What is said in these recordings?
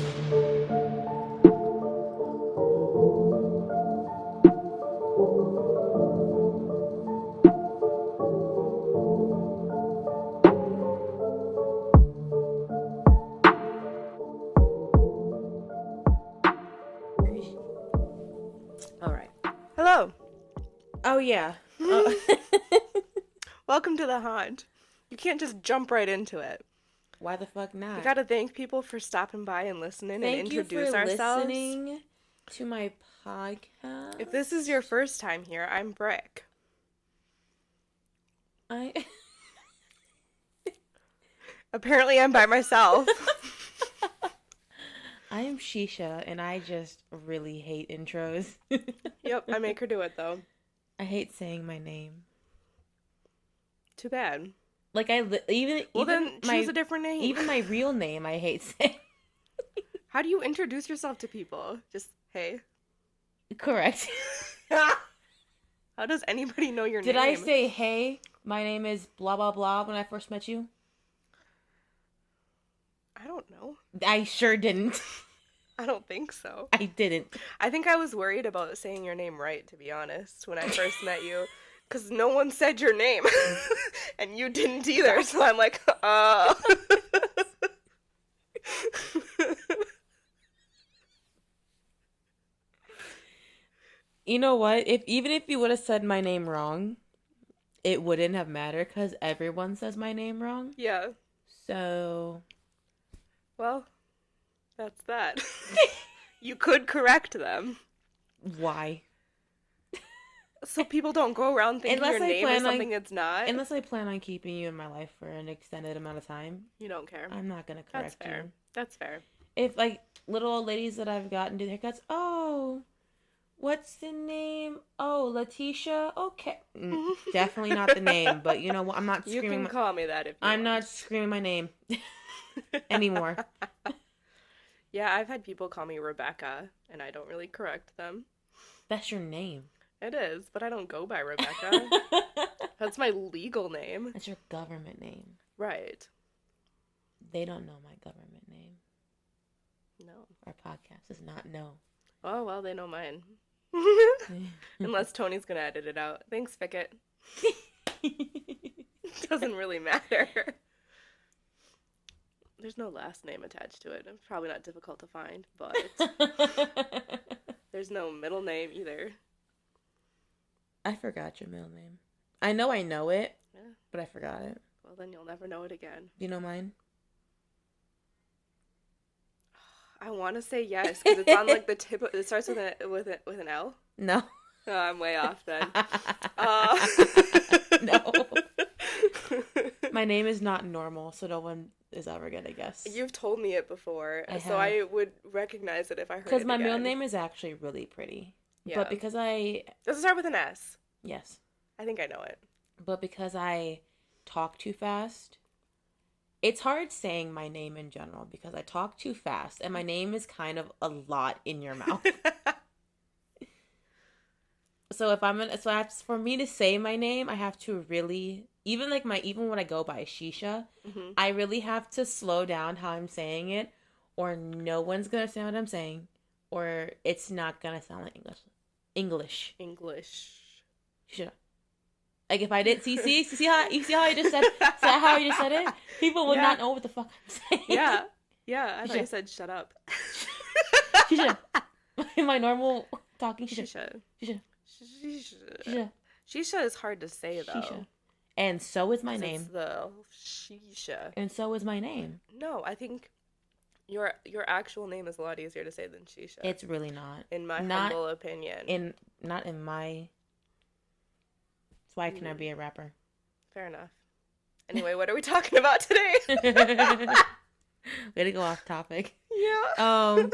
All right. Hello. Oh, yeah. Welcome to the haunt. You can't just jump right into it. Why the fuck not? We gotta thank people for stopping by and listening and introduce ourselves. Listening to my podcast. If this is your first time here, I'm Brick. Apparently I'm by myself. I am Sheeha, and I just really hate intros. Yep, I make her do it, though. I hate saying my name. Too bad. Like, even then choose a different name. Even my real name, I hate saying. How do you introduce yourself to people? Just, hey. Correct. How does anybody know your name? Did I say, hey, my name is blah, blah, blah when I first met you? I don't know. I sure didn't. I don't think so. I didn't. I think I was worried about saying your name right, to be honest, when I first met you. Because no one said your name. And you didn't either. So I'm like, You know what? Even if you would have said my name wrong, it wouldn't have mattered because everyone says my name wrong. Yeah. So, well, that's that. You could correct them. Why? So people don't go around thinking your name is something it's not. Unless I plan on keeping you in my life for an extended amount of time. You don't care. I'm not going to correct you. That's fair. If, like, little old ladies that I've gotten to haircuts, oh, what's the name? Oh, Letitia? Okay. Definitely not the name, but you know what? I'm not screaming. You can call me that if you I'm want. not screaming my name anymore. Yeah, I've had people call me Rebecca, and I don't really correct them. That's your name. It is, but I don't go by Rebecca. That's my legal name. That's your government name. Right. They don't know my government name. No. Our podcast does not know. Oh, well, they know mine. Unless Tony's going to edit it out. Thanks, Ficket. Doesn't really matter. There's no last name attached to it. It's probably not difficult to find, but there's no middle name either. I forgot your middle name. I know it, Yeah. but I forgot it. Well, then you'll never know it again. Do you know mine? I want to say yes, because it's on like the tip. It starts with an L. No. Oh, I'm way off then. No. My name is not normal, so no one is ever gonna guess. You've told me it before, so I would recognize it if I heard it because my again. middle name is actually really pretty. Yeah. But because Does it start with an S? Yes. I think I know it. But because I talk too fast, it's hard saying my name in general because I talk too fast and my name is kind of a lot in your mouth. So for me to say my name, I have to really, even when I go by Sheeha, mm-hmm. I really have to slow down how I'm saying it, or no one's gonna say what I'm saying, or it's not gonna sound like English. Sheeha. Like if I did see how I just said how I just said it, people would not know what the fuck I'm saying. Yeah. I thought you said shut up. Sheeha. In my normal talking, Sheeha. Sheeha. Sheeha is hard to say though. Sheeha. And so is my name. It's the Sheeha. And so is my name. No, I think your actual name is a lot easier to say than Sheeha. It's really not. In my humble opinion. Not in my. That's why I cannot be a rapper. Fair enough. Anyway, what are we talking about today? Way to go off topic. Yeah.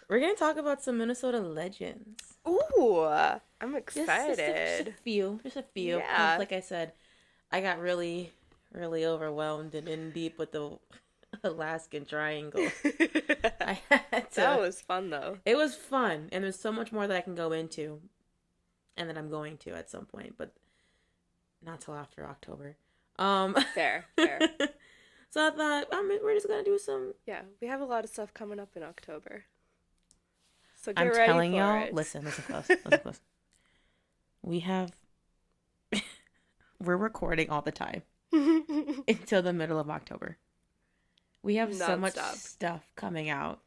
We're gonna talk about some Minnesota legends. Ooh, I'm excited. Just a few. Yeah. Like I said, I got really, really overwhelmed and in deep with the Alaskan Triangle. I had to. That was fun, though. It was fun, and there's so much more that I can go into, and that I'm going to at some point, but not till after October. Fair. So I thought, we're just going to do some... Yeah, we have a lot of stuff coming up in October. So I'm get ready telling for y'all, it. listen close, listen close. We have... We're recording all the time until the middle of October. We have so much stuff coming out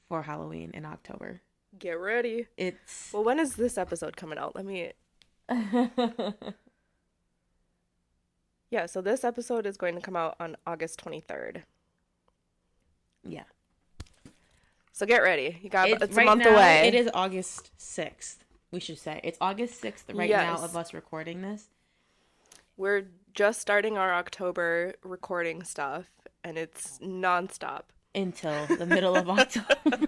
for Halloween in October. Get ready. Well, when is this episode coming out? Let me... Yeah, so this episode is going to come out on August 23rd. Yeah. So get ready. It's right a month now, away. It is August 6th, we should say. It's August 6th now of us recording this. We're just starting our October recording stuff, and it's nonstop. Until the middle of October.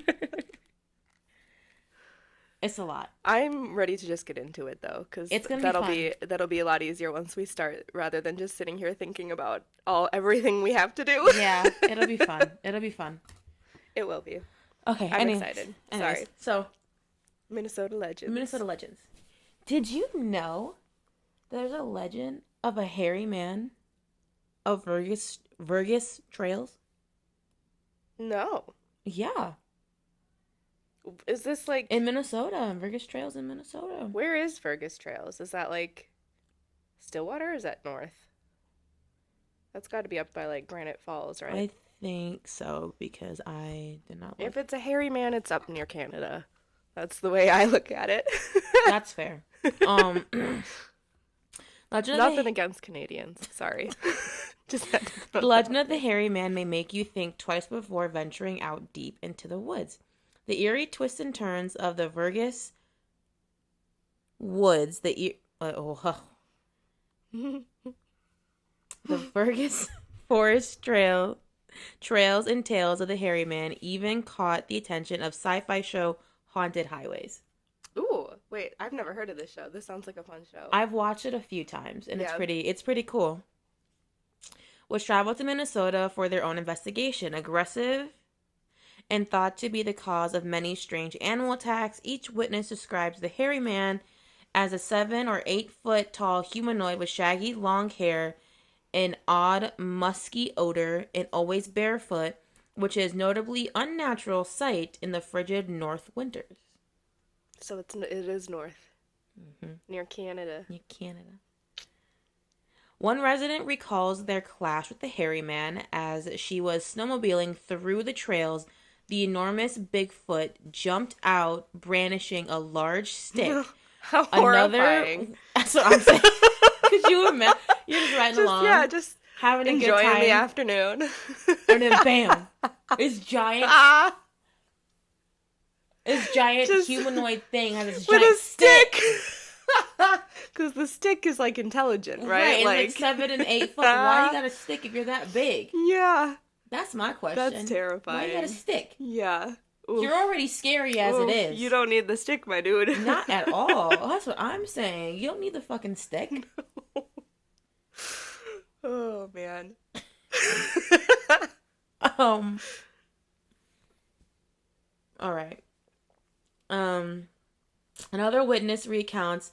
It's a lot. I'm ready to just get into it, though, because that'll be a lot easier once we start, rather than just sitting here thinking about everything we have to do. Yeah, it'll be fun. It will be. Okay, I'm excited. Anyways, sorry. So, Minnesota Legends. Did you know there's a legend of a hairy man of Vergas Trails? No. Yeah. Is this like... In Minnesota, Vergas Trails in Minnesota. Where is Vergas Trails? Is that like Stillwater or is that north? That's got to be up by like Granite Falls, right? I think so, because I did not look. If it's a hairy man, it's up near Canada. That's the way I look at it. That's fair. Nothing against Canadians. Sorry. Just had to The legend of the hairy man may make you think twice before venturing out deep into the woods. The eerie twists and turns of the Vergas woods, the Vergas forest trails and tales of the hairy man even caught the attention of sci-fi show Haunted Highways. Ooh, wait, I've never heard of this show. This sounds like a fun show. I've watched it a few times, and it's pretty cool. Was traveled to Minnesota for their own investigation. Aggressive and thought to be the cause of many strange animal attacks, each witness describes the hairy man as a 7 or 8 foot tall humanoid with shaggy long hair, an odd musky odor, and always barefoot, which is notably unnatural sight in the frigid north winters. So it is north. Mm-hmm. Near Canada. One resident recalls their clash with the hairy man as she was snowmobiling through the trails. The enormous Bigfoot jumped out, brandishing a large stick. How horrifying. That's what I'm saying. Could you imagine? You're just riding along. Yeah, just having a good time. Enjoying the afternoon. And then bam. This giant humanoid thing has this giant stick. Because the stick is like intelligent, right? Right, and like 7 and 8 foot. Why you got a stick if you're that big? Yeah. That's my question. That's terrifying. Why you got a stick? Yeah. Oof. You're already scary as it is. You don't need the stick, my dude. Not at all. That's what I'm saying. You don't need the fucking stick. No. Oh, man. All right. Another witness recounts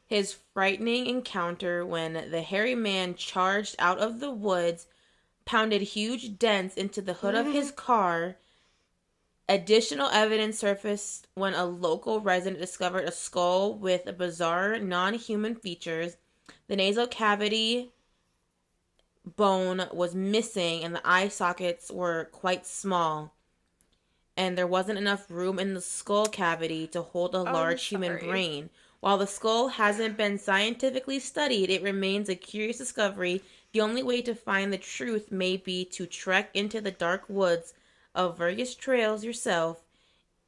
his frightening encounter when the hairy man charged out of the woods, pounded huge dents into the hood of his car. Additional evidence surfaced when a local resident discovered a skull with bizarre non-human features. The nasal cavity bone was missing and the eye sockets were quite small. And there wasn't enough room in the skull cavity to hold a large human brain. While the skull hasn't been scientifically studied, it remains a curious discovery. The only way to find the truth may be to trek into the dark woods of Vergas Trails yourself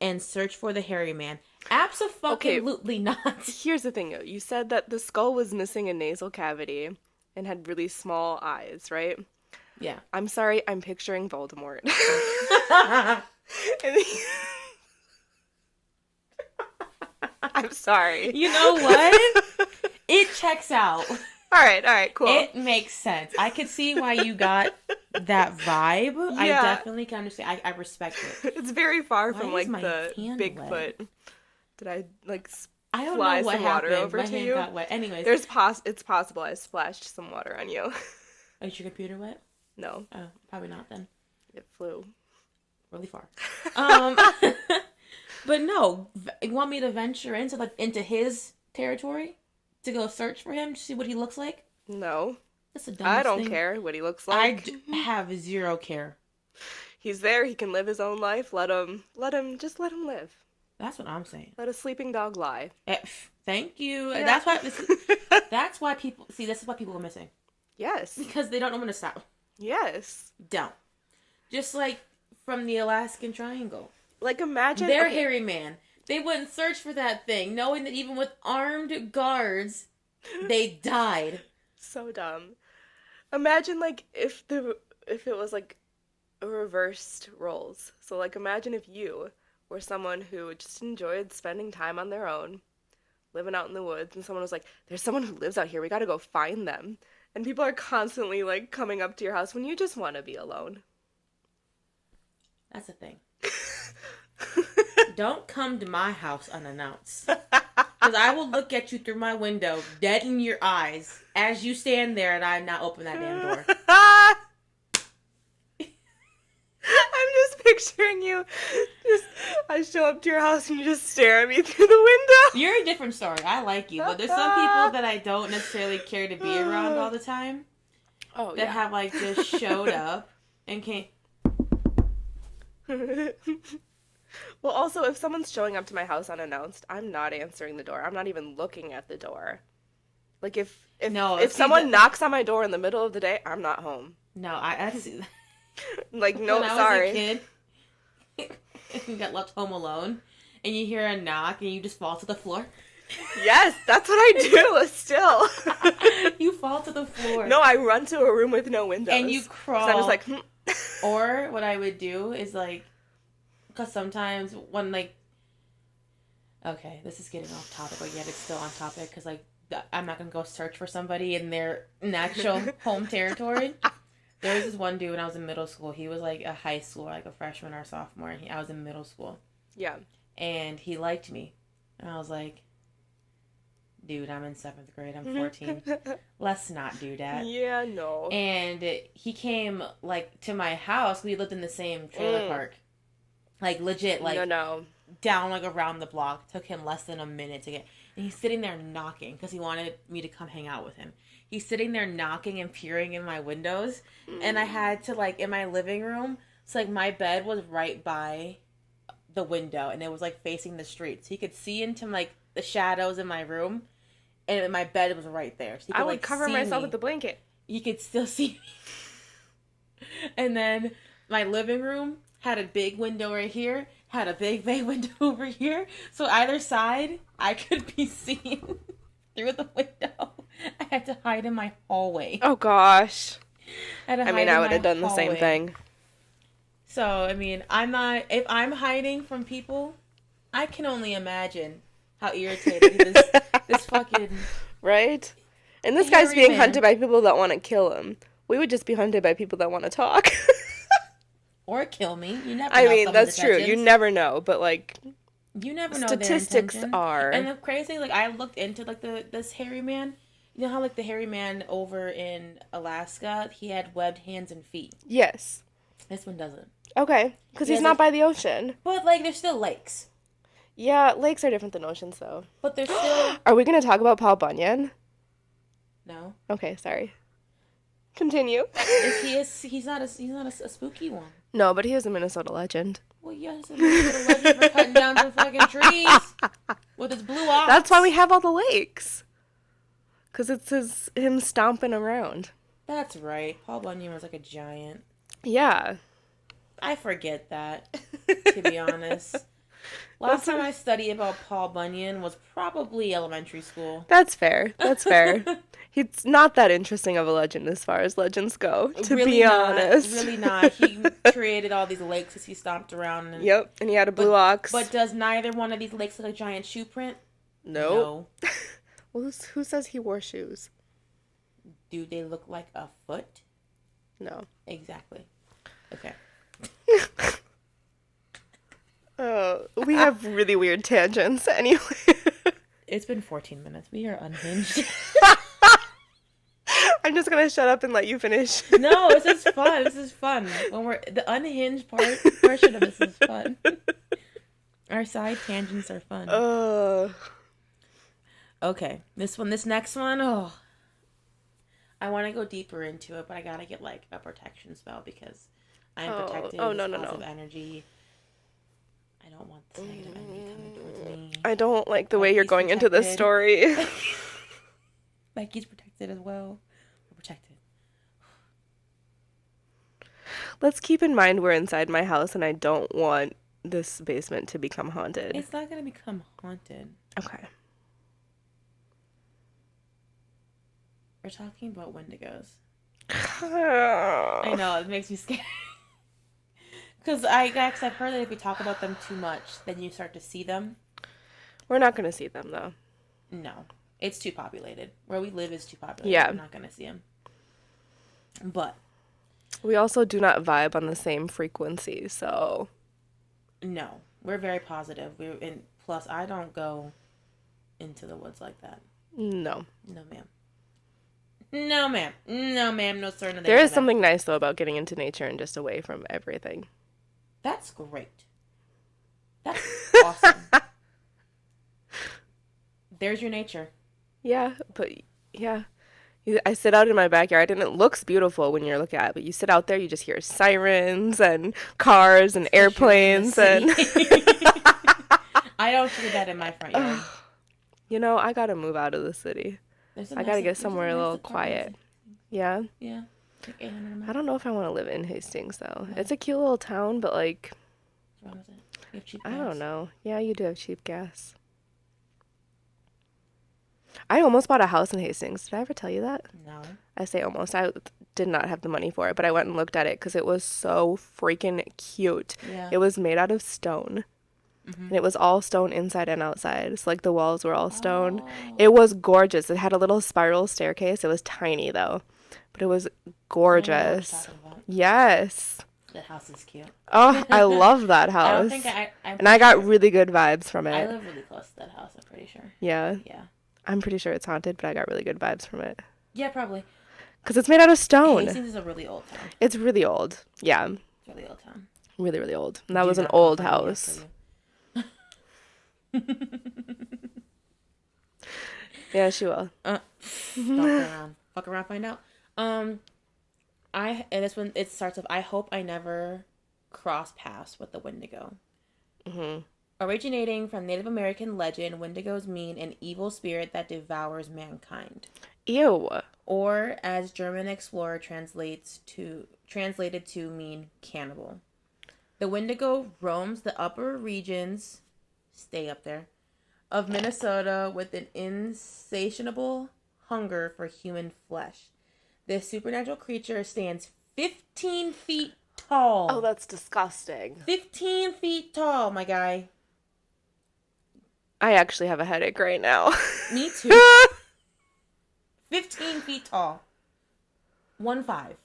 and search for the hairy man. Absolutely not. Here's the thing, though. You said that the skull was missing a nasal cavity and had really small eyes, right? Yeah. I'm sorry, I'm picturing Voldemort. I'm sorry. You know what? It checks out. All right, cool. It makes sense. I could see why you got that vibe. Yeah. I definitely can understand. I respect it. It's very far from like the Bigfoot. Wet? Did I like I don't fly know what some happened. water over My to hand you? got wet. Anyways, it's possible I splashed some water on you. Is your computer wet? No. Oh, probably not then. It flew. Really far. But no, you want me to venture into his territory? To go search for him to see what he looks like? No. That's the dumbest I don't thing. care what he looks like. I have zero care. He's there. He can live his own life. Let him live. That's what I'm saying. Let a sleeping dog lie. Thank you. Yeah. That's why people see. This is why people are missing. Yes. Because they don't know when to stop. Yes. Don't. Just like from the Alaskan Triangle. Like imagine They're hairy man. They wouldn't search for that thing, knowing that even with armed guards, they died. So dumb. Imagine like if it was like reversed roles. So like imagine if you were someone who just enjoyed spending time on their own, living out in the woods, and someone was like, there's someone who lives out here, we gotta go find them. And people are constantly like coming up to your house when you just want to be alone. That's the thing. Don't come to my house unannounced. Because I will look at you through my window, dead in your eyes, as you stand there and I not open that damn door. I'm just picturing you. I show up to your house and you just stare at me through the window. You're a different story. I like you. But there's some people that I don't necessarily care to be around all the time. Oh, that have like just showed up and came. Well, also, if someone's showing up to my house unannounced, I'm not answering the door. I'm not even looking at the door. Like, if someone knocks on my door in the middle of the day, I'm not home. No, I see. Like, no, when sorry. I was a kid, you got left home alone, and you hear a knock, and you just fall to the floor. Yes, that's what I do, still. You fall to the floor. No, I run to a room with no windows. And you crawl. So I'm just like, Or what I would do is like, because sometimes when like, okay, this is getting off topic, but yet it's still on topic because like I'm not gonna go search for somebody in their natural home territory. There was this one dude when I was in middle school. He was like a high schooler, like a freshman or sophomore. And I was in middle school. Yeah. And he liked me, and I was like, dude, I'm in 7th grade. I'm 14. Let's not do that. Yeah, no. And he came like to my house. We lived in the same trailer park. Like, legit, like, down, like, around the block. Took him less than a minute to get... And he's sitting there knocking, because he wanted me to come hang out with him. He's sitting there knocking and peering in my windows. And I had to, like, in my living room... So, like, my bed was right by the window. And it was, like, facing the street. So, you could see into, like, the shadows in my room. And my bed was right there. So I would, like, cover myself with the blanket. You could still see me. And then my living room... had a big window right here, had a big bay window over here. So either side, I could be seen through the window. I had to hide in my hallway. Oh, gosh. I would have done the same thing. So, I mean, if I'm hiding from people, I can only imagine how irritated this fucking... Right? And this guy's being hunted by people that want to kill him. We would just be hunted by people that want to talk. Or kill me. You never know. I mean, that's true. You never know, but like, you never know. Statistics are. And the crazy, like, I looked into like this hairy man. You know how like the hairy man over in Alaska, he had webbed hands and feet. Yes. This one doesn't. Okay, because he's not by the ocean. But like, there's still lakes. Yeah, lakes are different than oceans, though. But there's still. Are we gonna talk about Paul Bunyan? No. Okay, sorry. Continue. He's not a spooky one. No, but he is a Minnesota legend. Well, yes, a Minnesota legend for cutting down some fucking trees with his blue eyes. That's why we have all the lakes. Because it's him stomping around. That's right. Paul Bunyan was like a giant. Yeah. I forget that, to be honest. Last time I studied about Paul Bunyan was probably elementary school. That's fair. That's fair. He's not that interesting of a legend as far as legends go, to be honest. Really not. He created all these lakes as he stomped around. Yep, and he had a blue ox. But does neither one of these lakes look like a giant shoe print? No. Well, who says he wore shoes? Do they look like a foot? No. Exactly. Okay. We have really weird tangents anyway. It's been 14 minutes. We are unhinged. I'm just gonna shut up and let you finish. No, this is fun. This is fun. When we're the unhinged portion of this is fun. Our side tangents are fun. Okay, this next one. Oh, I want to go deeper into it, but I gotta get like a protection spell because I'm protected. Oh no, positive energy. I don't want this negative energy coming towards me. I don't like the way you're going into this story. Becky's protected as well. We're protected. Let's keep in mind we're inside my house and I don't want this basement to become haunted. It's not going to become haunted. Okay. We're talking about wendigos. I know, it makes me scared. Because I've heard that if we talk about them too much, then you start to see them. We're not going to see them, though. No. It's too populated. Where we live is too populated. Yeah. We're not going to see them. But we also do not vibe on the same frequency, so... No. We're very positive. Plus, I don't go into the woods like that. No. No, ma'am. No, ma'am. No, ma'am. No, sir. No, there is something nice, though, about getting into nature and just away from everything. That's great. That's awesome. There's your nature. Yeah, but yeah. I sit out in my backyard and it looks beautiful when you're looking at it, but you sit out there, you just hear sirens and cars and airplanes and... I don't do that in my front yard. You know, I gotta move out of the city. I gotta get somewhere a little quiet. Yeah? Yeah. Like I don't know if I want to live in Hastings, though. It's a cute little town, but like... What's wrong with it? You have cheap gas? I don't know. Yeah, you do have cheap gas. I almost bought a house in Hastings. Did I ever tell you that? No. I say almost. I did not have the money for it, but I went and looked at it because it was so freaking cute. Yeah. It was made out of stone. Mm-hmm. And it was all stone inside and outside. So, like, the walls were all stone. Oh. It was gorgeous. It had a little spiral staircase. It was tiny, though. But it was gorgeous. Yes. That house is cute. Oh, I love that house. I don't think I got really good vibes from it. I live really close to that house, I'm pretty sure. Yeah? Yeah. I'm pretty sure it's haunted, but I got really good vibes from it. Yeah, probably. Because it's made out of stone. Hastings is a really old town. It's really old. Yeah. It's a really old town. Really, really old. And that was an old house. Yeah, she will. Fuck around, find out. And this one, it starts with, I hope I never cross paths with the Wendigo. Mm-hmm. Originating from Native American legend, Wendigos mean an evil spirit that devours mankind. Ew. Or, as German explorer translated to mean cannibal. The Wendigo roams the upper regions, stay up there, of Minnesota with an insatiable hunger for human flesh. This supernatural creature stands 15 feet tall. Oh, that's disgusting. 15 feet tall, my guy. I actually have a headache right now. Me too. 15 feet tall. 1.5.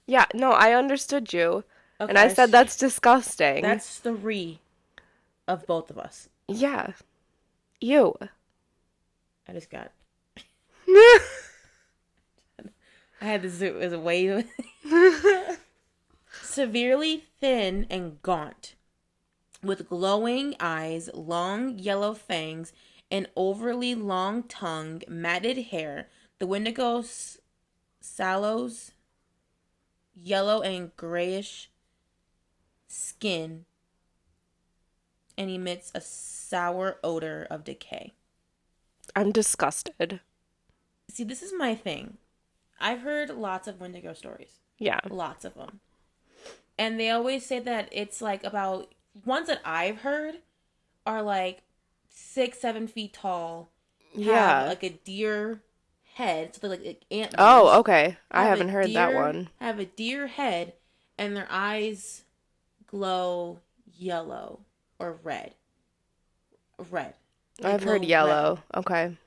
Yeah, no, I understood you. Okay, and I said that's disgusting. That's 3 of both of us. Yeah. Ew. I just got... I had this as a way... Severely thin and gaunt. With glowing eyes, long yellow fangs, an overly long tongue, matted hair, the Wendigo sallows yellow and grayish skin and emits a sour odor of decay. I'm disgusted. See, this is my thing. I've heard lots of Wendigo stories. Yeah. Lots of them. And they always say that it's like about... Ones that I've heard are like 6-7 feet tall. Yeah. Have like a deer head. So they're like antlers. Oh, okay. I haven't heard that one. Have a deer head and their eyes glow yellow or red. Red. I've heard yellow. Red. Okay.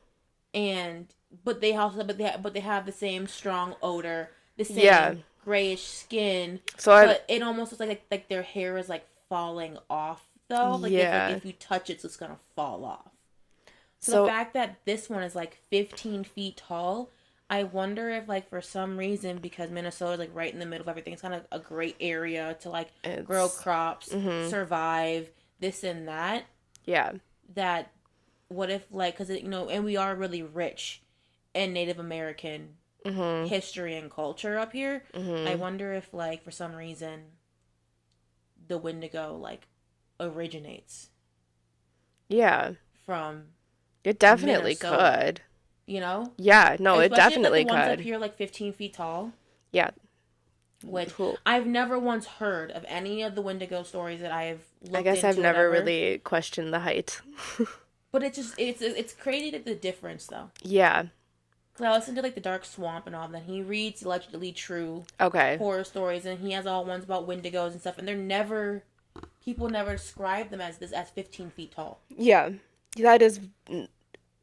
But they have the same strong odor, the same grayish skin. But it almost looks like their hair is like falling off though. Like if you touch it, so it's gonna fall off. So the fact that this one is like 15 feet tall, I wonder if, like, for some reason, because Minnesota's, like, right in the middle of everything, it's kind of a great area to, like, grow It's crops, survive, this and that. yeah. That, what if, like, because, and we are really rich in Native American history and culture up here. I wonder if, like, for some reason, the Wendigo, like, originates. Yeah. From It definitely Minnesota. could. You know? Yeah, no, Especially it definitely if, like, the ones up could. here, like, 15 feet tall. Yeah. Which Cool. I've never once heard of any of the Wendigo stories that I've looked into. I guess I've never really questioned the height. But it's created the difference, though. Yeah. Because I listened to, like, the Dark Swamp and all that. He reads allegedly true horror stories, and he has all ones about Wendigos and stuff, and people never describe them as 15 feet tall. Yeah.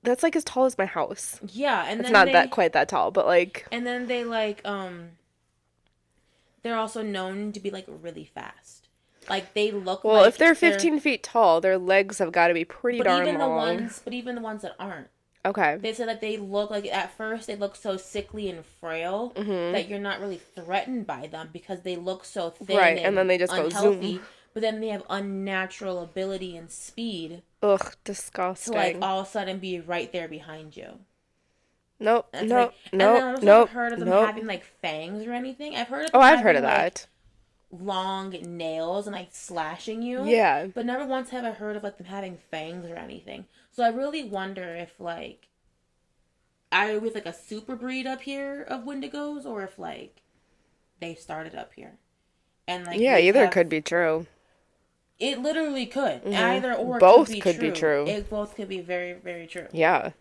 That's like as tall as my house. Yeah, and it's not quite that tall, but like. And then they like they're also known to be like really fast. Like they look. Well, if they're 15 feet tall, their legs have got to be pretty darn long. But even the ones that aren't. Okay. They said that they look like at first they look so sickly and frail that you're not really threatened by them because they look so thin. Right, and then they just unhealthy, go zoom. But then they have unnatural ability and speed. Ugh, disgusting. To like all of a sudden be right there behind you. Nope. And I haven't heard of them having like fangs or anything. I've heard of them I've heard of that. Long nails and like slashing you. Yeah. But never once have I heard of like them having fangs or anything. So I really wonder if like either with like a super breed up here of Wendigos or if like they started up here. And like either could be true. It literally could. Either or both could be true. It both could be very, very true. Yeah.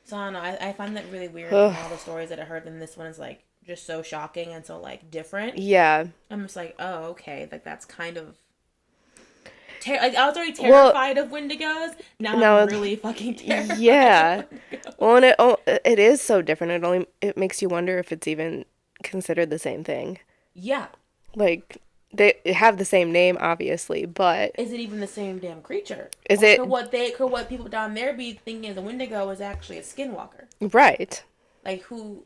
So I don't know. I find that really weird. All the stories that I heard, and this one is like just so shocking and so like different. Yeah. I'm just like, oh, okay. Like that's kind of. Like I was already terrified of Wendigos. Now I'm really fucking terrified. Yeah. Well, and it is so different. It makes you wonder if it's even considered the same thing. Yeah. Like. They have the same name, obviously, but is it even the same damn creature? Is it? Could what people down there be thinking is a Wendigo is actually a skinwalker? Right. Like who?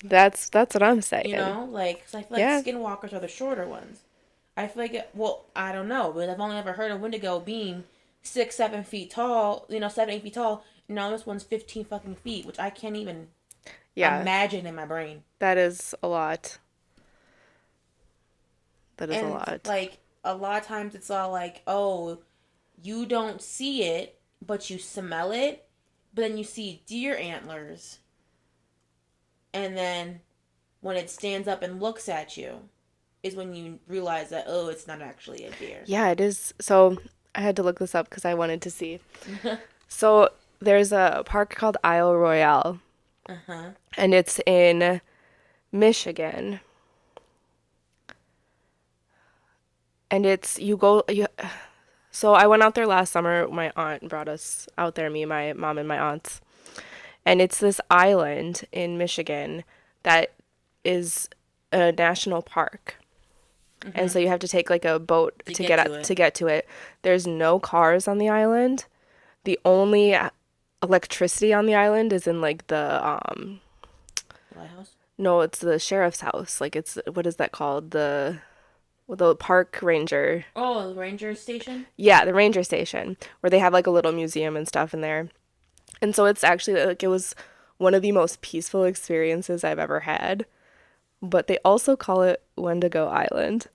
That's what I'm saying. You know, like cause I feel like skinwalkers are the shorter ones. I feel like I don't know, but I've only ever heard of Wendigo being 6-7 feet tall. 7-8 feet tall. Now this one's 15 fucking feet, which I can't even imagine in my brain. That is a lot. That is a lot. Like, a lot of times it's all like, oh, you don't see it, but you smell it. But then you see deer antlers. And then when it stands up and looks at you is when you realize that, oh, it's not actually a deer. Yeah, it is. So I had to look this up because I wanted to see. So there's a park called Isle Royale. Uh-huh. And it's in Michigan. And so I went out there last summer. My aunt brought us out there, me, my mom, and my aunts. And it's this island in Michigan that is a national park. Mm-hmm. And so you have to take like a boat to get to it. There's no cars on the island. The only electricity on the island is in like the lighthouse? No, it's the sheriff's house. Like it's, what is that called? The park ranger. Oh, the ranger station? Yeah, the ranger station, where they have like a little museum and stuff in there. And so it's actually like, it was one of the most peaceful experiences I've ever had. But they also call it Wendigo Island.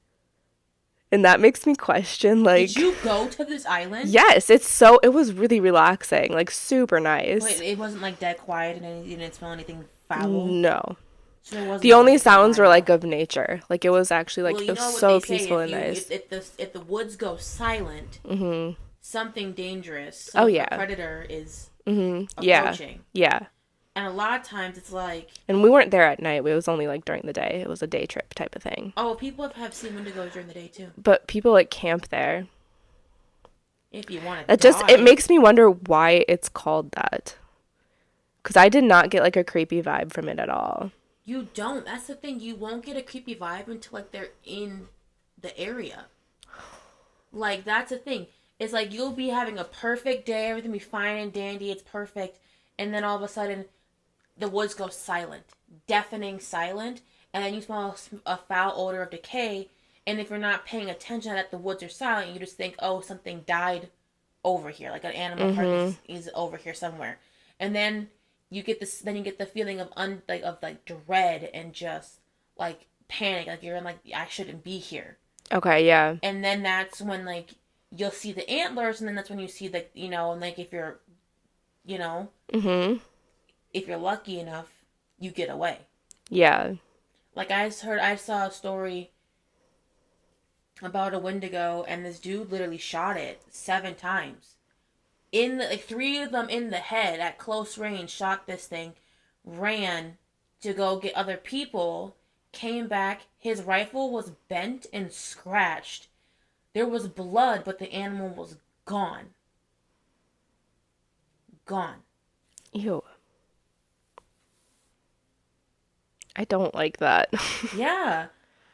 And that makes me question, like... Did you go to this island? Yes, it was really relaxing, like super nice. Wait, it wasn't like dead quiet and you didn't smell anything foul? No. So the only sounds were like of nature. Like it was actually like, it was so peaceful and nice. If the woods go silent, something dangerous, a predator is approaching. Yeah. And a lot of times it's like... And we weren't there at night. It was only like during the day. It was a day trip type of thing. Oh, people have seen Wendigos during the day too. But people like camp there. If you want to it makes me wonder why it's called that. Because I did not get like a creepy vibe from it at all. You don't. That's the thing. You won't get a creepy vibe until like they're in the area. Like that's the thing. It's like you'll be having a perfect day, everything be fine and dandy, it's perfect, and then all of a sudden the woods go silent, deafening silent, and then you smell a foul odor of decay. And if you're not paying attention that the woods are silent, you just think, oh, something died over here, like an animal part is over here somewhere. And then you get this, then you get the feeling of dread and just like panic, like you're in like I shouldn't be here. Okay, yeah. And then that's when like you'll see the antlers, and then that's when you see the like if you're if you're lucky enough, you get away. Yeah. Like I saw a story about a Wendigo, and this dude literally shot it 7 times. Like 3 of them in the head at close range, shot this thing, ran to go get other people, came back, his rifle was bent and scratched. There was blood, but the animal was gone. Gone. Ew. I don't like that. Yeah.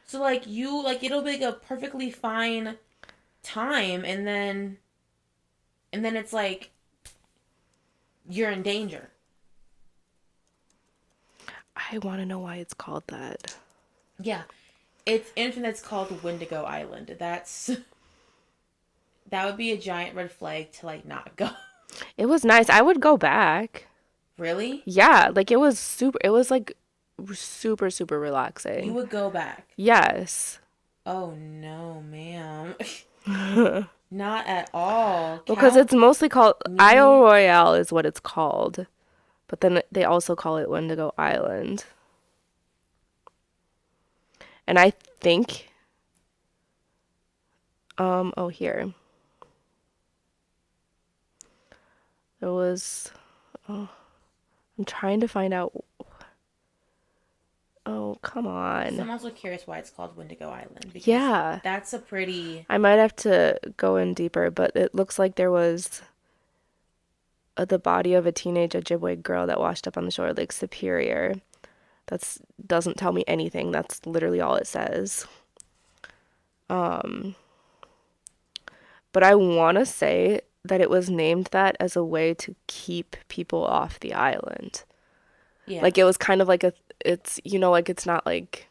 So like it'll be like a perfectly fine time, and then it's like you're in danger. I want to know why it's called that. Yeah. It's It's called Wendigo Island. That would be a giant red flag to like not go. It was nice. I would go back. Really? Yeah, like it was like super, super relaxing. You would go back? Yes. Oh no, ma'am. Not at all. Because it's mostly called Isle Royale is what it's called. But then they also call it Wendigo Island. And I think here. There was I'm trying to find out. Oh, come on. So I'm also curious why it's called Wendigo Island. Because yeah. That's a pretty... I might have to go in deeper, but it looks like there was the body of a teenage Ojibwe girl that washed up on the shore of Lake Superior. That doesn't tell me anything. That's literally all it says. But I want to say that it was named that as a way to keep people off the island. Yeah. Like it was kind of like it's like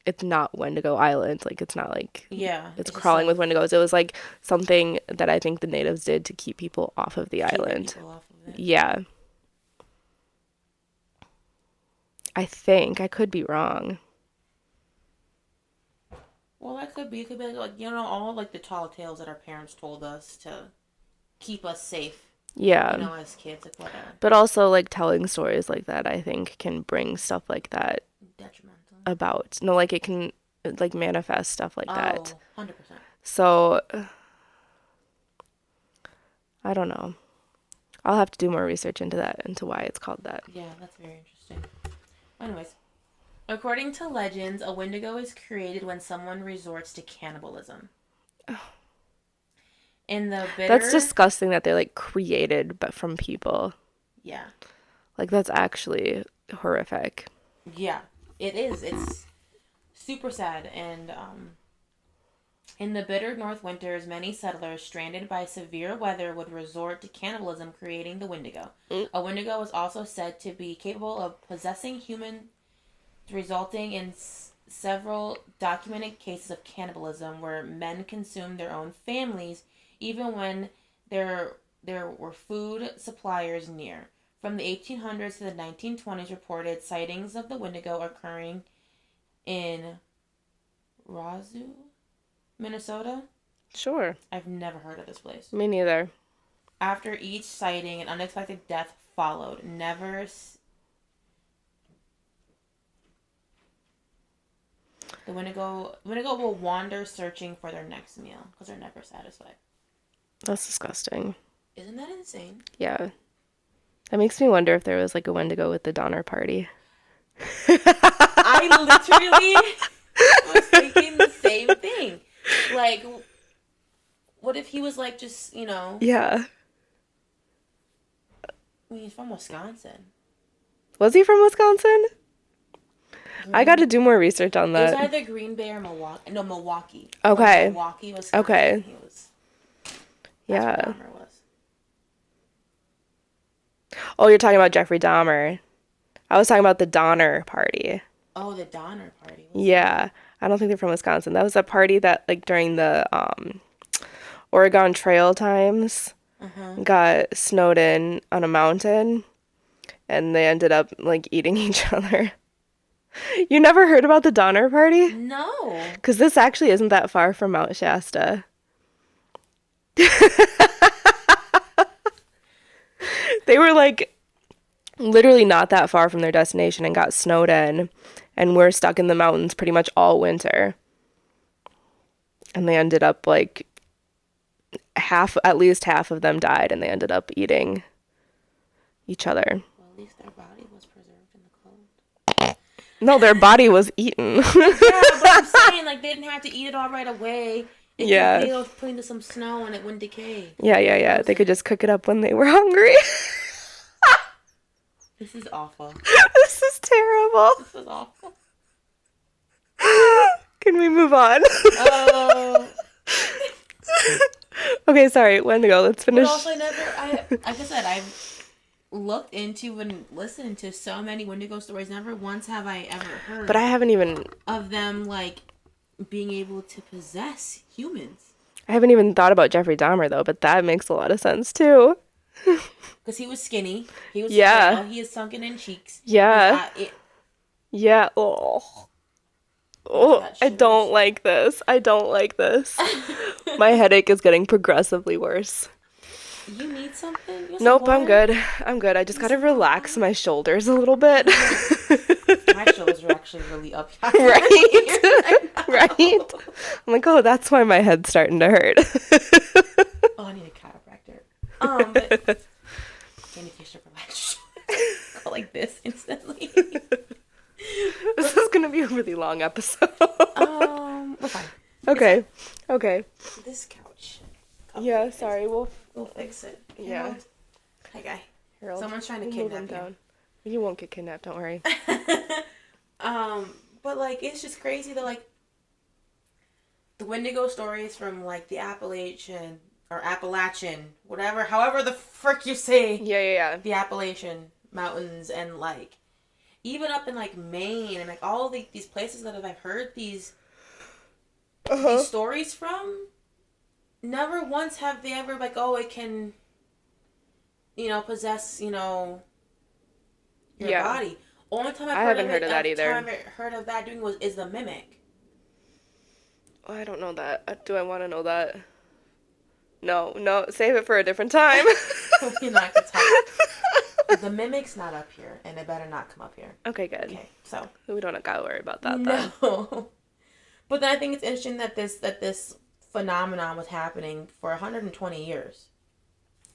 it's not Wendigo Island. Like it's not like it's crawling with Wendigos. It was like something that I think the natives did to keep people off of the island. People off of it. Yeah. I think. I could be wrong. Well, that could be. It could be like all like the tall tales that our parents told us to keep us safe. Yeah. As kids, like whatever. But also like telling stories like that, I think, can bring stuff like that detrimental about. No, like it can like manifest stuff like that. 100%. So I don't know. I'll have to do more research into that, into why it's called that. Yeah, that's very interesting. Anyways, according to legends, a Wendigo is created when someone resorts to cannibalism. In the bitter... That's disgusting that they're like created but from people. Yeah. Like that's actually horrific. Yeah, it is. It's super sad. And in the bitter north winters, many settlers stranded by severe weather would resort to cannibalism, creating the Wendigo. A Wendigo is also said to be capable of possessing humans, resulting in several documented cases of cannibalism where men consumed their own families even when there were food suppliers near. From the 1800s to the 1920s, reported sightings of the Wendigo occurring in Razoo, Minnesota. Sure. I've never heard of this place. Me neither. After each sighting, an unexpected death followed. The Wendigo will wander searching for their next meal because they're never satisfied. That's disgusting. Isn't that insane? Yeah. That makes me wonder if there was like a Wendigo with the Donner Party. I literally was thinking the same thing. Like, what if he was like just, Yeah. I mean, he's from Wisconsin. Was he from Wisconsin? I got to do more research on that. It was either Green Bay or Milwaukee. No, Milwaukee. Okay. Milwaukee, Wisconsin. Okay. That's where Dahmer was. Oh, you're talking about Jeffrey Dahmer. I was talking about the Donner Party. Oh, the Donner Party. Yeah. I don't think they're from Wisconsin. That was a party that, like, during the Oregon Trail times, got snowed in on a mountain, and they ended up, like, eating each other. You never heard about the Donner Party? No. Because this actually isn't that far from Mount Shasta. They were, like, literally not that far from their destination and got snowed in, and were stuck in the mountains pretty much all winter. And they ended up, like, at least half of them died, and they ended up eating each other. Well, at least their body was preserved in the cold. No, their body was eaten. Yeah, but I'm saying, like, they didn't have to eat it all right away. It could be put into some snow and it wouldn't decay. Yeah. They could just cook it up when they were hungry. This is awful. This is terrible. This is awful. Can we move on? Oh. Okay, sorry. Wendigo, let's finish. But also, like I said, I've looked into and listened to so many Wendigo stories. Never once have I ever heard. But I haven't even of them, like, being able to possess humans. I haven't even thought about Jeffrey Dahmer, though, but that makes a lot of sense, too. Because he was skinny. He was frail. He is sunken in cheeks. Yeah. Yeah. Oh, I don't like this. My headache is getting progressively worse. You need something? Nope, I'm good. I just gotta relax my shoulders a little bit. My shoulders are actually really up. Right? I'm like, oh, that's why my head's starting to hurt. Oh, I need a chiropractor. But Candy Fish to relax your shoulders. Go like this instantly. This is gonna be a really long episode. We're fine. Okay. This couch. Yeah, sorry. We'll fix it. Yeah. Hi, guy. Harold, someone's trying to kidnap you. Down. You won't get kidnapped. Don't worry. But, like, it's just crazy that, like, the Wendigo stories from, like, the Appalachian, whatever, however the frick you say. Yeah. The Appalachian Mountains, and, like, even up in, like, Maine, and, like, all these places that I've heard these stories from, never once have they ever, like, oh, it can, possess, your body. Only time I haven't heard of that either. Time I've heard of that is the mimic. Oh, I don't know that. Do I want to know that? No. Save it for a different time. We're not gonna talk. The mimic's not up here, and it better not come up here. Okay, good. Okay, so we don't gotta worry about that. Then. No. But then I think it's interesting that this phenomenon was happening for 120 years.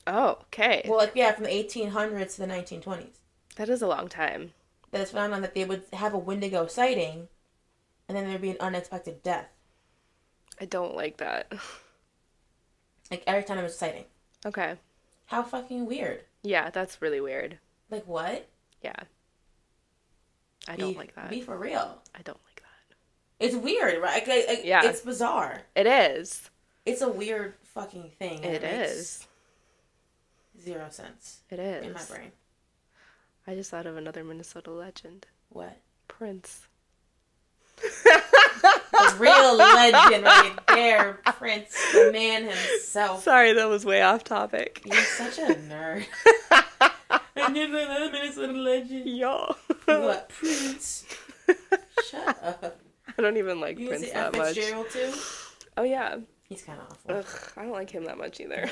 Oh, okay. Well, from the 1800s to the 1920s. That is a long time. This phenomenon that they would have a Wendigo sighting, and then there'd be an unexpected death. I don't like that. Like, every time there was a sighting. Okay. How fucking weird. Yeah, that's really weird. Like, what? Yeah. I don't like that. Be for real. I don't like that. It's weird, right? Yeah. It's bizarre. It is. It's a weird fucking thing. It is. Makes 0 sense. It is. In my brain. I just thought of another Minnesota legend. What? Prince. The real legend right there, Prince, the man himself. Sorry, that was way off topic. You're such a nerd. And you're the Minnesota legend. Yo. What, Prince? Shut up. I don't even like Prince that much. Fitzgerald too? Oh, yeah. He's kind of awful. Ugh, I don't like him that much either.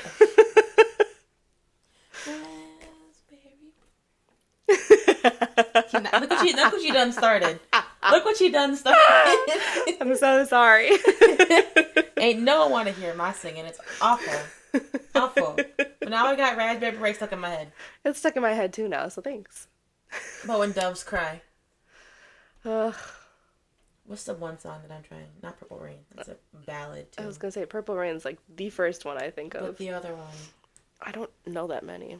Look what you done started. Look what you done started. I'm so sorry. Ain't no one want to hear my singing. It's awful. Awful. But now I got Raspberry Beret stuck in my head. It's stuck in my head too now, so thanks. But when doves cry. Ugh. What's the one song that I'm trying? Not Purple Rain. It's a ballad too. I was gonna say Purple Rain's like the first one I think of. But the other one. I don't know that many.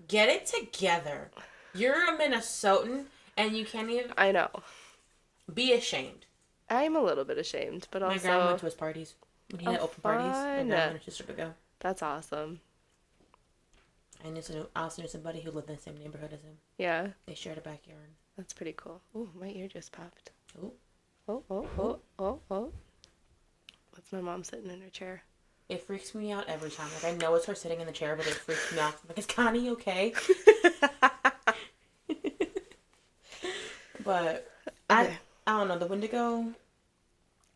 Get it together. You're a Minnesotan and you can't even. I know. Be ashamed. I'm a little bit ashamed, but also. My grandma went to his parties when he had open parties. My grandma and his sister would go. That's awesome. I also knew somebody who lived in the same neighborhood as him. Yeah. They shared a backyard. That's pretty cool. Oh, my ear just popped. Oh. Oh. That's my mom sitting in her chair. It freaks me out every time. Like, I know it's her sitting in the chair, but it freaks me out. I'm like, is Connie okay? But I don't know, the Wendigo.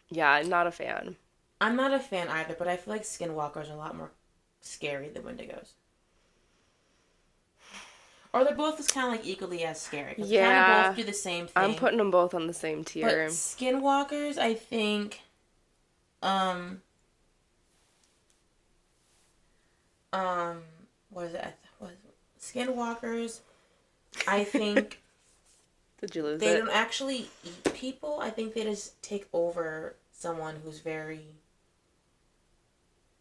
Yeah, I'm not a fan. I'm not a fan either, but I feel like skinwalkers are a lot more scary than Wendigos. Or they're both just kind of like equally as scary. Yeah. They kind of both do the same thing. I'm putting them both on the same tier. But skinwalkers, I think, what is it? Skinwalkers, I think. Did you lose they it? don't actually eat people. I think they just take over someone who's very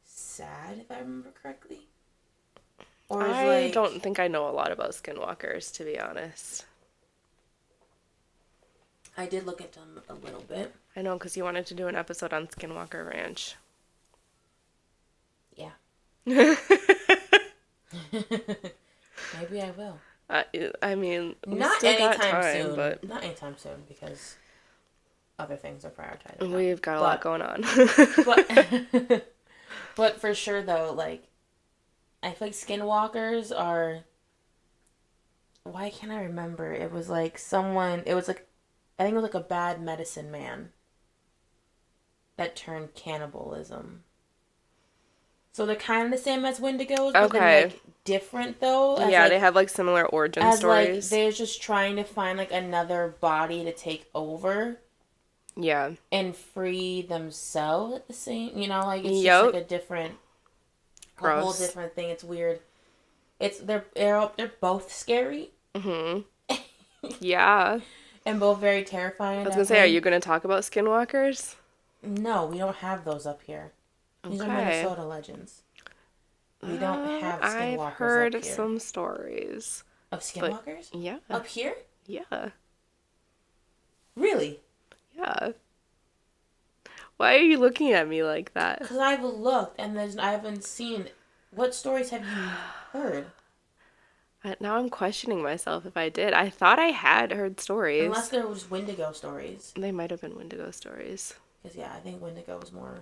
sad, if I remember correctly. Or I don't think I know a lot about skinwalkers, to be honest. I did look at them a little bit. I know, because you wanted to do an episode on Skinwalker Ranch. Yeah. Maybe I will. I mean, not anytime soon. But not anytime soon, because other things are prioritized. We've got a lot going on. but for sure, though, like, I feel like skinwalkers are. Why can't I remember? It was like someone. It was like, I think it was like a bad medicine man that turned cannibalism. So they're kind of the same as Wendigos, but they're like different though. Yeah, they have like similar origin stories. Like they're just trying to find like another body to take over. Yeah. And free themselves at the same, like it's just like a different, a whole different thing. It's weird. They're both scary. Mhm. Yeah. And both very terrifying. I was gonna say, are you gonna talk about skinwalkers? No, we don't have those up here. These are Minnesota legends. We don't have skinwalkers I've heard up here. some stories. Of skinwalkers? Yeah. Up here? Yeah. Really? Yeah. Why are you looking at me like that? Because I've looked and I haven't seen. What stories have you heard? Now I'm questioning myself if I did. I thought I had heard stories. Unless there was Wendigo stories. They might have been Wendigo stories. Because, yeah, I think Wendigo was more...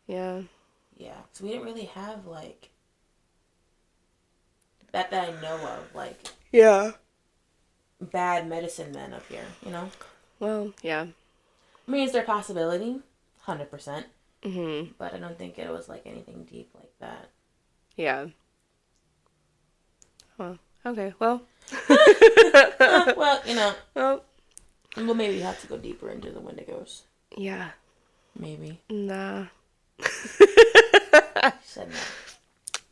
Yeah. Yeah. So we didn't really have, like... That I know of, like... Yeah. Bad medicine men up here, Well, yeah. I mean, is there a possibility? 100%. Mm-hmm. But I don't think it was, like, anything deep like that. Yeah. Well, okay, well. Well, we'll maybe have to go deeper into the Wendigos. Yeah. Maybe. Nah. Said no.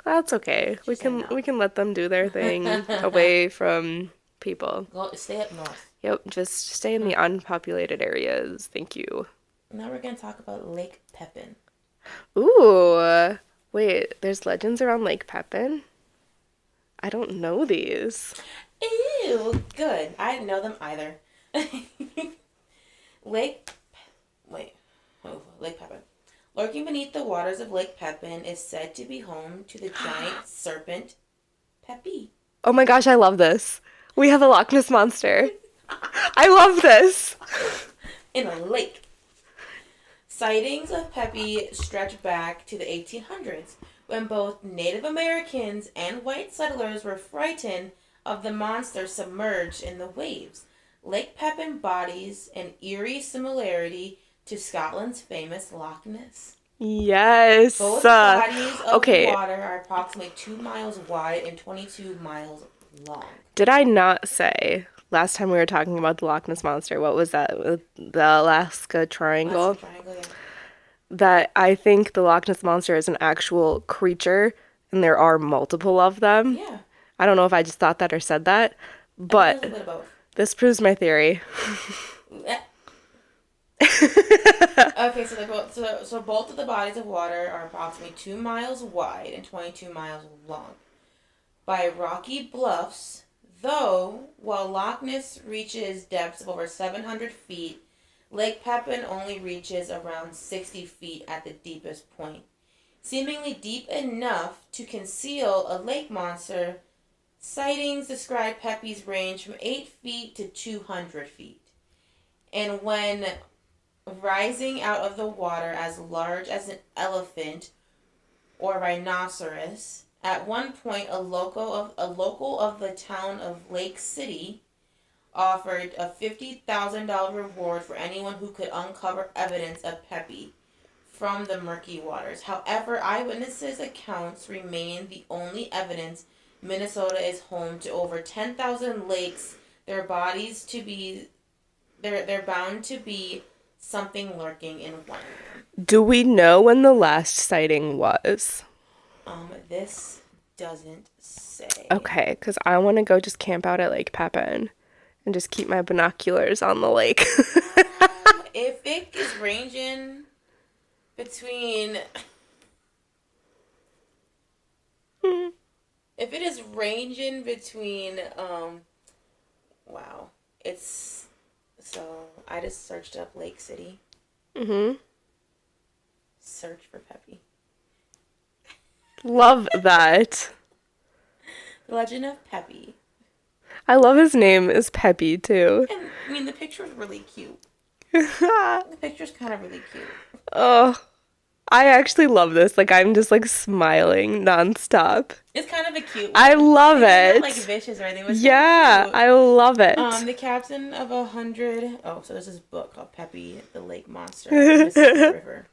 That's okay. We can let them do their thing away from people. Go stay up north. Yep, just stay in the unpopulated areas. Thank you. Now we're gonna talk about Lake Pepin. Ooh. Wait, there's legends around Lake Pepin? I don't know these. Ew, good. I didn't know them either. Lake Pepin. Lurking beneath the waters of Lake Pepin is said to be home to the giant serpent Pepi. Oh my gosh, I love this. We have a Loch Ness Monster. I love this. In a lake. Sightings of Pepi stretch back to the 1800s, when both Native Americans and white settlers were frightened of the monster submerged in the waves. Lake Pepin embodies an eerie similarity to Scotland's famous Loch Ness. Yes. Both bodies of water are approximately 2 miles wide and 22 miles long. Did I not say last time we were talking about the Loch Ness Monster, what was that? The Alaska Triangle? Alaska Triangle, yeah. That I think the Loch Ness Monster is an actual creature and there are multiple of them. Yeah. I don't know if I just thought that or said that, but this proves my theory. Okay, so both of the bodies of water are approximately 2 miles wide and 22 miles long. By rocky bluffs, though, while Loch Ness reaches depths of over 700 feet, Lake Pepin only reaches around 60 feet at the deepest point. seemingly deep enough to conceal a lake monster. Sightings describe Pepe's range from 8 feet to 200 feet. And when rising out of the water as large as an elephant or rhinoceros, at one point a local of the town of Lake City offered a $50,000 reward for anyone who could uncover evidence of Pepe from the murky waters. However, eyewitnesses' accounts remain the only evidence. Minnesota is home to over 10,000 lakes. They're bound to be something lurking in one of them. Do we know when the last sighting was? This doesn't say. Okay, because I want to go just camp out at Lake Pepin and just keep my binoculars on the lake. If it is ranging between... If it is ranging between, wow, it's, so I just searched up Lake City. Mm-hmm. Search for Pepe. Love that. The Legend of Pepe. I love his name is Pepe, too. And, I mean, the picture's really cute. The picture's kind of really cute. Oh, I actually love this. Like, I'm just, like, smiling nonstop. It's kind of a cute one. I love it. It's not, like, vicious or anything. Yeah, I love it. The captain of 100... Oh, so there's this book called Pepe, the Lake Monster, the Mississippi River.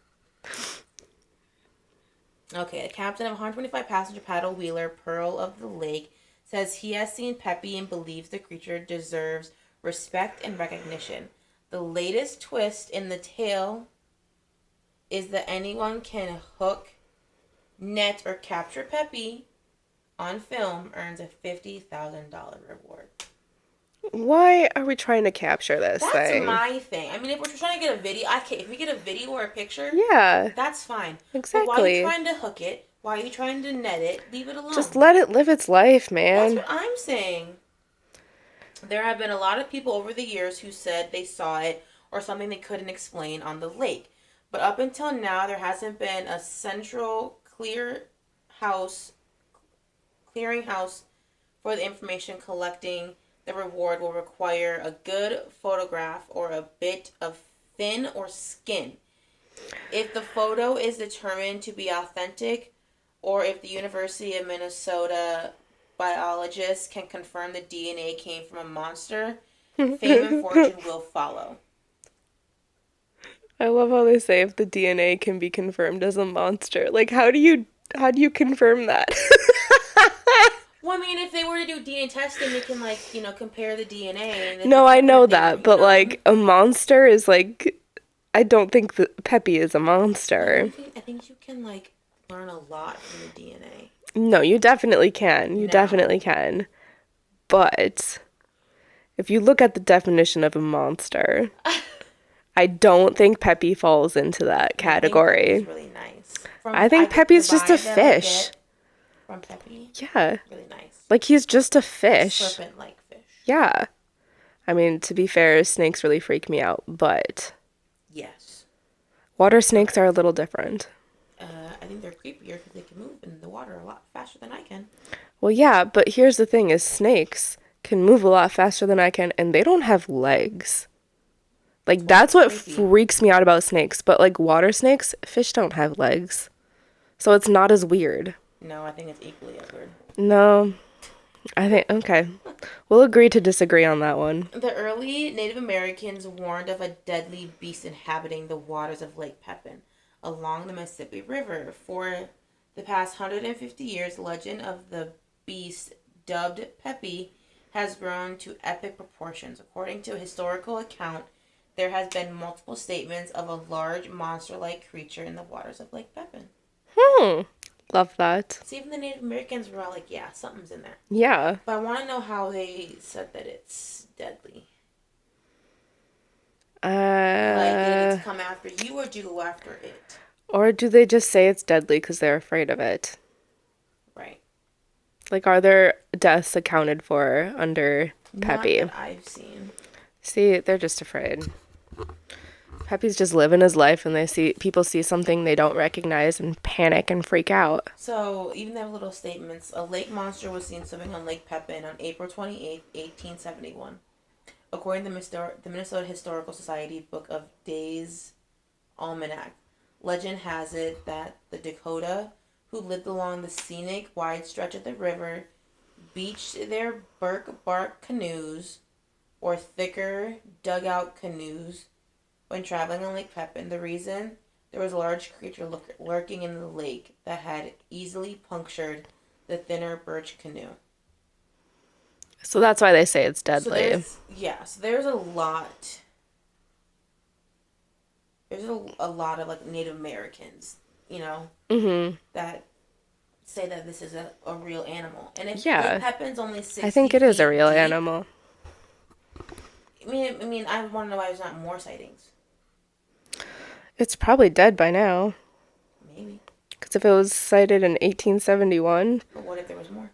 Okay, the captain of 125 passenger paddle wheeler Pearl of the Lake says he has seen Pepe and believes the creature deserves respect and recognition. The latest twist in the tale is that anyone can hook, net, or capture Pepe on film earns a $50,000 reward. Why are we trying to capture this thing? That's my thing. I mean, if we're trying to get a video, if we get a video or a picture, yeah, that's fine. Exactly. But why are you trying to hook it? Why are you trying to net it? Leave it alone. Just let it live its life, man. That's what I'm saying. There have been a lot of people over the years who said they saw it or something they couldn't explain on the lake. But up until now, there hasn't been a central clearinghouse for the information collecting. The reward will require a good photograph or a bit of fin or skin. If the photo is determined to be authentic, or if the University of Minnesota biologists can confirm the DNA came from a monster, fame and fortune will follow. I love how they say if the DNA can be confirmed as a monster. Like, how do you confirm that? Well, I mean, if they were to do DNA testing, they can, like, compare the DNA. And no, I know that, but, like, a monster is, like, I don't think that Pepe is a monster. I think you can, like, learn a lot from the DNA. No, you definitely can. You definitely can. But if you look at the definition of a monster, I don't think Pepe falls into that category. I think Pepe's really nice. I think Pepe's just a fish. From Pepe? Yeah. Really nice. Like, he's just a fish. Serpent-like fish. Yeah. I mean, to be fair, snakes really freak me out, but... Yes. Water snakes are a little different. I think they're creepier because they can move in the water a lot faster than I can. Well, yeah, but here's the thing is snakes can move a lot faster than I can, and they don't have legs. Like, that's what freaks me out about snakes. But, like, water snakes, fish don't have legs. So it's not as weird. No, I think it's equally as weird. No. I think, okay. We'll agree to disagree on that one. The early Native Americans warned of a deadly beast inhabiting the waters of Lake Pepin along the Mississippi River. For the past 150 years, the legend of the beast, dubbed Pepe, has grown to epic proportions. According to a historical account, there has been multiple statements of a large monster-like creature in the waters of Lake Pepin. Love that. See, even the Native Americans were all like, yeah, something's in there. Yeah. But I want to know how they said that it's deadly. Like, did it come after you or do you go after it? Or do they just say it's deadly because they're afraid of it? Right. Like, are there deaths accounted for under Pepe? Not that I've seen. See, they're just afraid. Peppy's just living his life, and people see something they don't recognize and panic and freak out. So, even their little statements, a lake monster was seen swimming on Lake Pepin on April 28th, 1871. According to the Minnesota Historical Society Book of Days Almanac, legend has it that the Dakota who lived along the scenic wide stretch of the river beached their bark canoes or thicker dugout canoes when traveling on Lake Pepin. The reason, there was a large creature lurking in the lake that had easily punctured the thinner birch canoe. So that's why they say it's deadly. So there's a lot. There's a lot of like Native Americans, that say that this is a real animal. And if Lake Pepin's only 60 I think it is a real deep, animal. I mean, I want to know why there's not more sightings. It's probably dead by now. Maybe. Because if it was sighted in 1871... But what if there was more?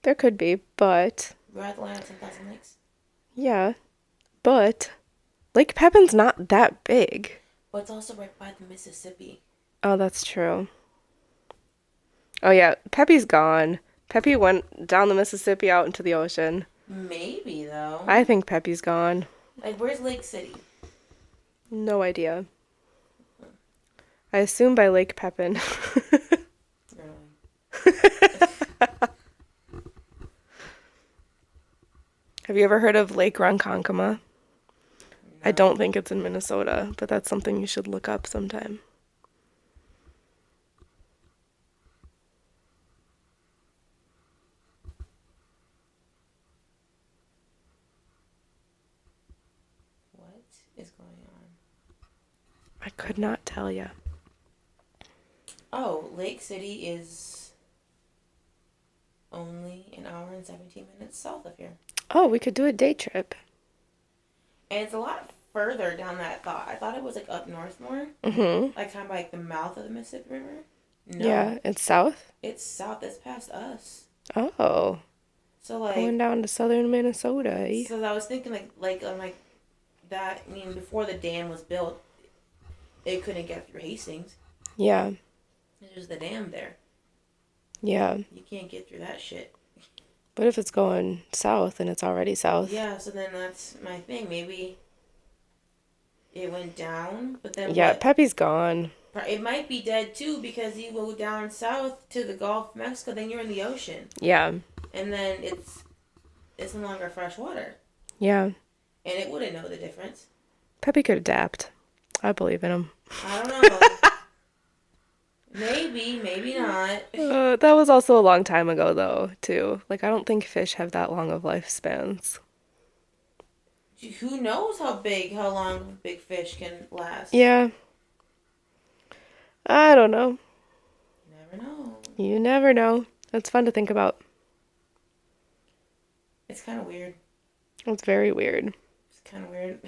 There could be, but... We're at the land of 10,000 lakes. Yeah, but Lake Pepin's not that big. But it's also right by the Mississippi. Oh, that's true. Oh, yeah, Peppy's gone. Peppy went down the Mississippi out into the ocean. Maybe, though. I think Peppy's gone. Like, where's Lake City? No idea. I assume by Lake Pepin. Really? Have you ever heard of Lake Ronkonkoma? No. I don't think it's in Minnesota, but that's something you should look up sometime. What is going on? I could not tell you. Oh, Lake City is only an hour and 17 minutes south of here. Oh, we could do a day trip. And it's a lot further down that I thought. I thought it was like up north more. Mm-hmm. Like kind of like the mouth of the Mississippi River. No. Yeah, it's south? It's south. It's past us. Oh. So like going down to southern Minnesota. Eh? So I was thinking like that. I mean, before the dam was built, it couldn't get through Hastings. Yeah. There's the dam there. Yeah. You can't get through that shit. But if it's going south and it's already south. Yeah, so then that's my thing. Maybe it went down, but then yeah, Peppy's gone. It might be dead too because you go down south to the Gulf of Mexico, then you're in the ocean. Yeah. And then it's no longer fresh water. Yeah. And it wouldn't know the difference. Peppy could adapt. I believe in him. I don't know. Maybe not. That was also a long time ago, though, too. Like, I don't think fish have that long of lifespans. Who knows how long big fish can last? Yeah. I don't know. You never know. You never know. It's fun to think about. It's kind of weird. It's very weird. It's kind of weird.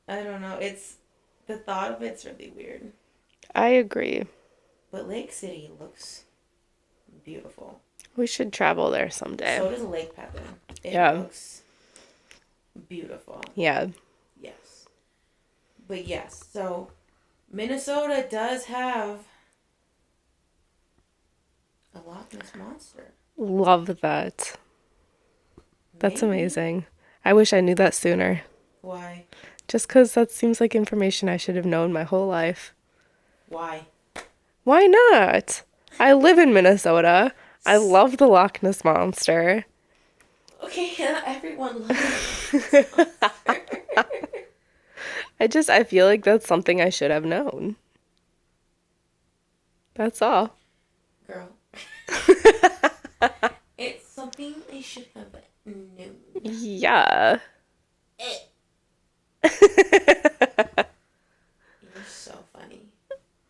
I don't know. The thought of it's really weird. I agree. But Lake City looks beautiful. We should travel there someday. So does Lake Pepin. It looks beautiful. Yeah. Yes. But yes, so Minnesota does have a Loch Ness Monster. Love that. That's amazing. I wish I knew that sooner. Why? Just because that seems like information I should have known my whole life. Why? Why not? I live in Minnesota. I love the Loch Ness Monster. Okay, everyone loves it. I feel like that's something I should have known. That's all. Girl. It's something I should have known. Yeah. You're so funny.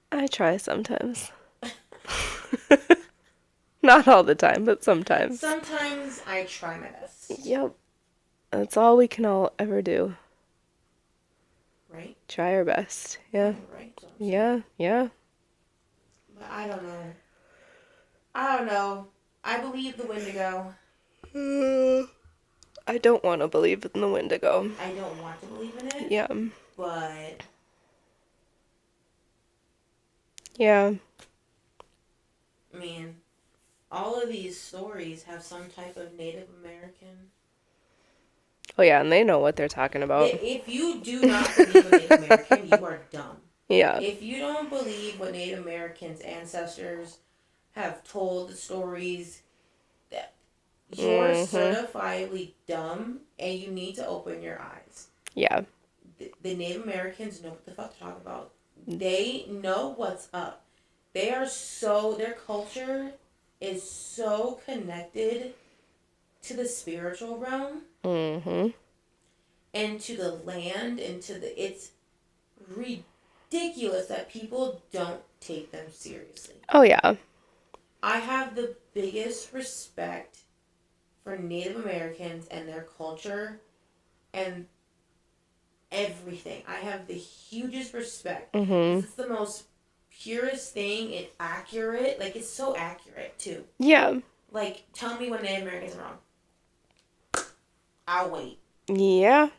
I try sometimes. Not all the time, but sometimes. Sometimes I try my best. Yep. That's all we can all ever do. Right? Try our best. Yeah. Right. Yeah. But I don't know. I believe the Wendigo. I don't want to believe in the Wendigo. I don't want to believe in it. Yeah. But. Yeah. I mean, all of these stories have some type of Native American. Oh, yeah, and they know what they're talking about. If you do not believe in Native American, you are dumb. Yeah. If you don't believe what Native Americans' ancestors have told the stories, that you're certifiably dumb and you need to open your eyes. Yeah. The Native Americans know what the fuck to talk about. They know what's up. Their culture is so connected to the spiritual realm. Mm-hmm. And to the land, and it's ridiculous that people don't take them seriously. Oh, yeah. I have the biggest respect for Native Americans and their culture and everything. I have the hugest respect. Mm-hmm. It's the most purest thing. It's accurate. Like, it's so accurate, too. Yeah. Like, tell me when Native Americans are wrong. I'll wait. Yeah.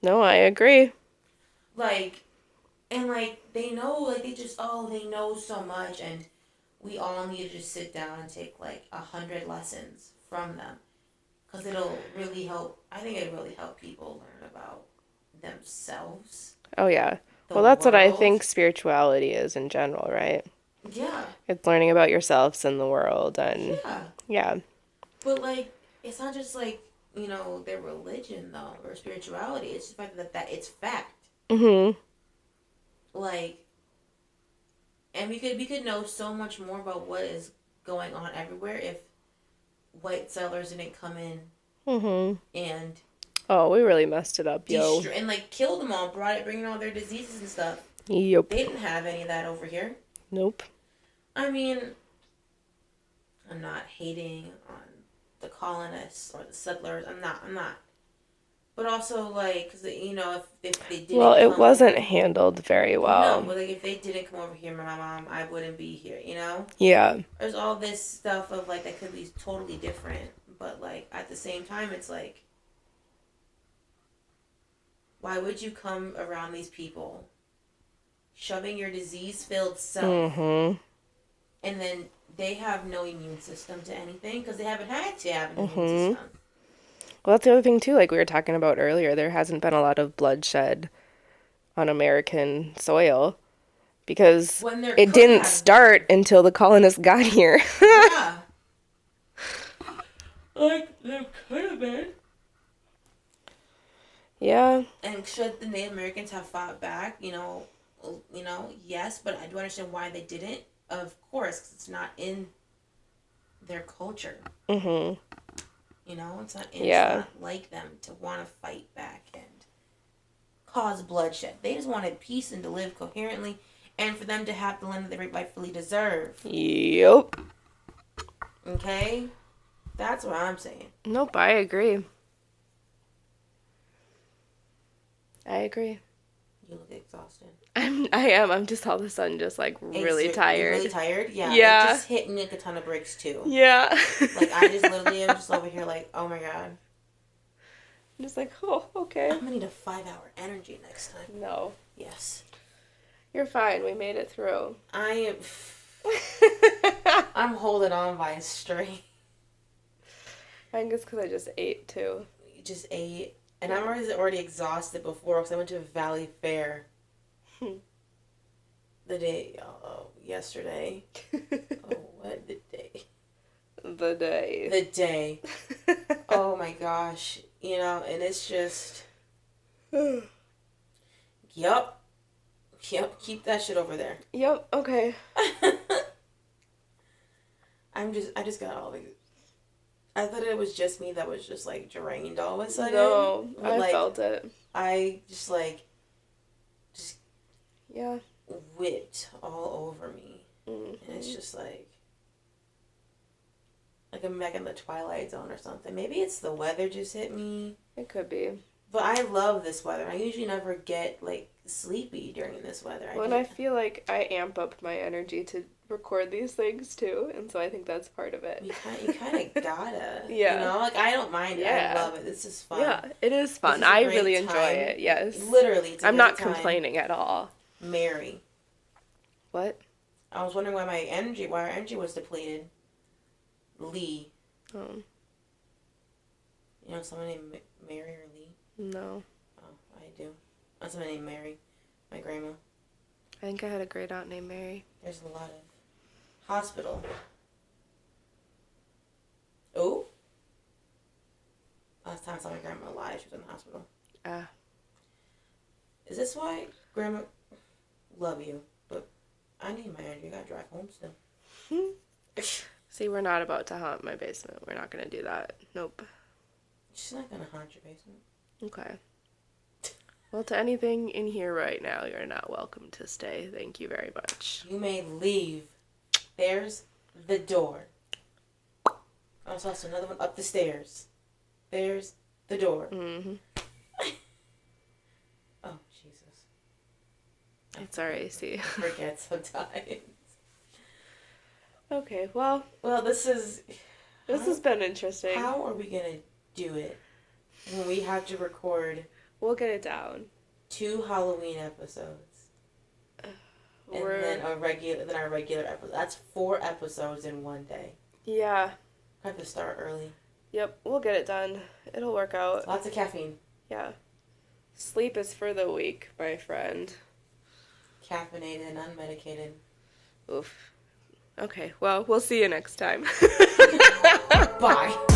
No, I agree. Like, and like, they know, like, they know so much, and we all need to just sit down and take like 100 lessons from them. Because it'll really help, I think it'll really help people learn about themselves. Oh, yeah. Well, that's what I think spirituality is in general, right? Yeah. It's learning about yourselves and the world, and yeah. But like, it's not just like, you know, their religion though, or spirituality. It's the fact that it's fact. Mm-hmm. Like, and we could know so much more about what is going on everywhere if white settlers didn't come in. Mm-hmm. And oh, we really messed it up, yo. And like killed them all, bringing all their diseases and stuff. Yep. They didn't have any of that over here. Nope. I mean, I'm not hating on the colonists or the settlers. I'm not. But also, like, cause you know, if they didn't. Well, it wasn't handled very well. No, but like if they didn't come over here, my mom, I wouldn't be here. You know. Yeah. There's all this stuff of like that could be totally different, but like at the same time, it's like, why would you come around these people, shoving your disease-filled self, and then they have no immune system to anything because they haven't had to have an immune system. Well, that's the other thing, too, like we were talking about earlier. There hasn't been a lot of bloodshed on American soil because it didn't start until the colonists got here. Yeah. Like, there could have been. Yeah. And should the Native Americans have fought back? You know, yes, but I do understand why they didn't. Of course, because it's not in their culture. Mm-hmm. You know, it's not like them to want to fight back and cause bloodshed. They just wanted peace and to live coherently and for them to have the land that they rightfully deserve. Yep. Okay? That's what I'm saying. Nope, I agree. I agree. You look exhausted. I am. I'm just all of a sudden just like really tired. Really tired? Yeah. Yeah. It just hit me like a ton of bricks too. Yeah. Like I just literally am just over here like, oh my god. I'm just like, oh, okay. I'm gonna need a 5-hour energy next time. No. Yes. You're fine. We made it through. I am. I'm holding on by a string. I think it's because I just ate too. You just ate. And I'm already exhausted before because I went to a Valley Fair yesterday. What the day? The day. The day. Oh my gosh. You know, and it's just. Yup. Keep that shit over there. Yep. Okay. I just got all the. I thought it was just me that was just like drained all of a sudden. No, but, I felt it. I just yeah, whipped all over me, and it's just like I'm back in the Twilight Zone or something. Maybe it's the weather just hit me. It could be. But I love this weather. I usually never get, like, sleepy during this weather. I feel like I amp up my energy to record these things, too, and so I think that's part of it. You kind of gotta. Yeah. You know? Like, I don't mind it. Yeah. I love it. This is fun. Yeah, it is fun. I really enjoy it, yes. Literally, it's a I'm not time. complaining at all. Mary. What? I was wondering why our energy was depleted. Lee. Oh. You know someone named Mary or Lee? No. Oh, I do. I have someone named Mary. My grandma. I think I had a great aunt named Mary. There's a lot of hospital. Oh. Last time I saw my grandma alive, she was in the hospital. Is this why grandma love you? But I need my energy. I gotta drive home still. See, we're not about to haunt my basement. We're not gonna do that. Nope. She's not gonna haunt your basement. Okay. Well, to anything in here right now, you're not welcome to stay. Thank you very much. You may leave. There's the door. I also saw another one up the stairs. There's the door. Mm-hmm. Oh, Jesus. It's our AC. I forget sometimes. Okay, well, this has been interesting. How are we gonna do it when we have to record? We'll get it down. 2 Halloween episodes, and then our regular episode. That's 4 episodes in one day. Yeah. I have to start early. Yep, we'll get it done. It'll work out. Lots of caffeine. Yeah. Sleep is for the weak, my friend. Caffeinated and unmedicated. Oof. Okay, well, we'll see you next time. Bye.